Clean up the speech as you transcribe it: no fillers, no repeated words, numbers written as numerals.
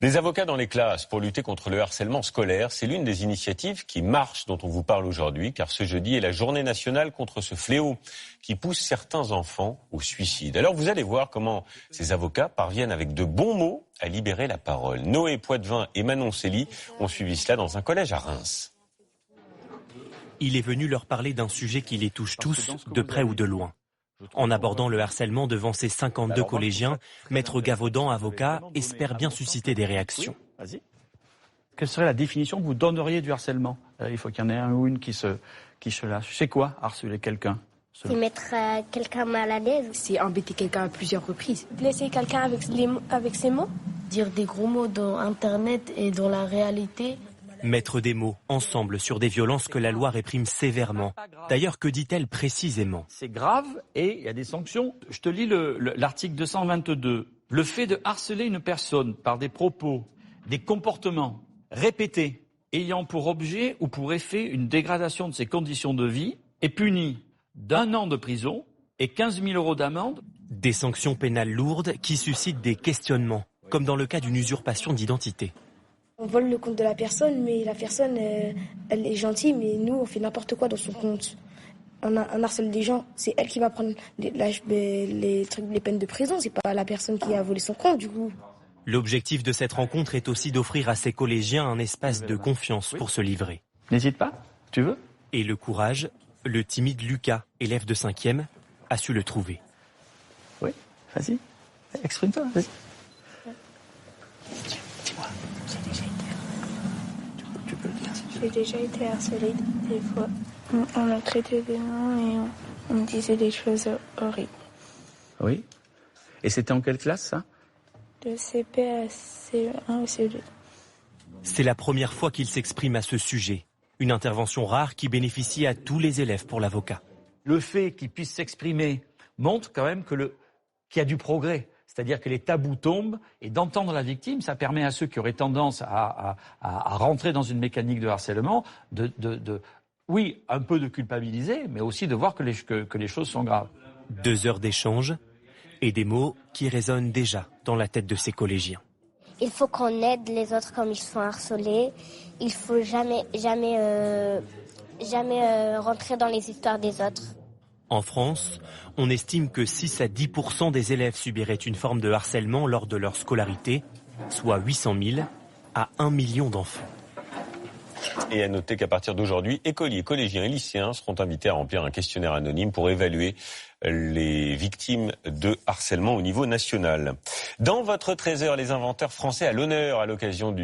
Des avocats dans les classes pour lutter contre le harcèlement scolaire, c'est l'une des initiatives qui marche dont on vous parle aujourd'hui, car ce jeudi est la journée nationale contre ce fléau qui pousse certains enfants au suicide. Alors vous allez voir comment ces avocats parviennent avec de bons mots à libérer la parole. Noé Poitvin et Manon Célie ont suivi cela dans un collège à Reims. Il est venu leur parler d'un sujet qui les touche tous, de près ou de loin. En abordant le harcèlement devant ses 52 collégiens, Maître Gavaudan, avocat, espère bien susciter des réactions. Quelle serait la définition que vous donneriez du harcèlement? Il faut qu'il y en ait un ou une qui se lâche. C'est quoi harceler quelqu'un? C'est mettre quelqu'un mal à l'aise. C'est embêter quelqu'un à plusieurs reprises. Blesser quelqu'un avec ses mots. Dire des gros mots dans Internet et dans la réalité. Mettre des mots ensemble sur des violences que la loi réprime sévèrement. D'ailleurs, que dit-elle précisément? C'est grave et il y a des sanctions. Je te lis l'article 222. Le fait de harceler une personne par des propos, des comportements répétés, ayant pour objet ou pour effet une dégradation de ses conditions de vie, est puni d'1 an de prison et 15 000 € d'amende. Des sanctions pénales lourdes qui suscitent des questionnements, comme dans le cas d'une usurpation d'identité. On vole le compte de la personne, mais la personne, elle est gentille, mais nous, on fait n'importe quoi dans son compte. On harcèle des gens, c'est elle qui va prendre les peines de prison, c'est pas la personne qui a volé son compte, du coup. L'objectif de cette rencontre est aussi d'offrir à ses collégiens un espace de confiance pour se livrer. N'hésite pas, tu veux? Et le courage, le timide Lucas, élève de 5e, a su le trouver. Oui, vas-y, exprime-toi, vas-y. Dis-moi. J'ai déjà été harcelée des fois. On m'a traité de nom et on me disait des choses horribles. Oui. Et c'était en quelle classe, ça? De CP à CE1 ou CE2. C'est la première fois qu'il s'exprime à ce sujet. Une intervention rare qui bénéficie à tous les élèves pour l'avocat. Le fait qu'il puisse s'exprimer montre quand même qu'il y a du progrès. C'est-à-dire que les tabous tombent et d'entendre la victime, ça permet à ceux qui auraient tendance à rentrer dans une mécanique de harcèlement oui, un peu de culpabiliser, mais aussi de voir que les choses sont graves. 2 heures d'échange et des mots qui résonnent déjà dans la tête de ces collégiens. Il faut qu'on aide les autres comme ils sont harcelés. Il faut jamais rentrer dans les histoires des autres. En France, on estime que 6 à 10% des élèves subiraient une forme de harcèlement lors de leur scolarité, soit 800 000 à 1 million d'enfants. Et à noter qu'à partir d'aujourd'hui, écoliers, collégiens et lycéens seront invités à remplir un questionnaire anonyme pour évaluer les victimes de harcèlement au niveau national. Dans votre trésor, les inventeurs français à l'honneur à l'occasion du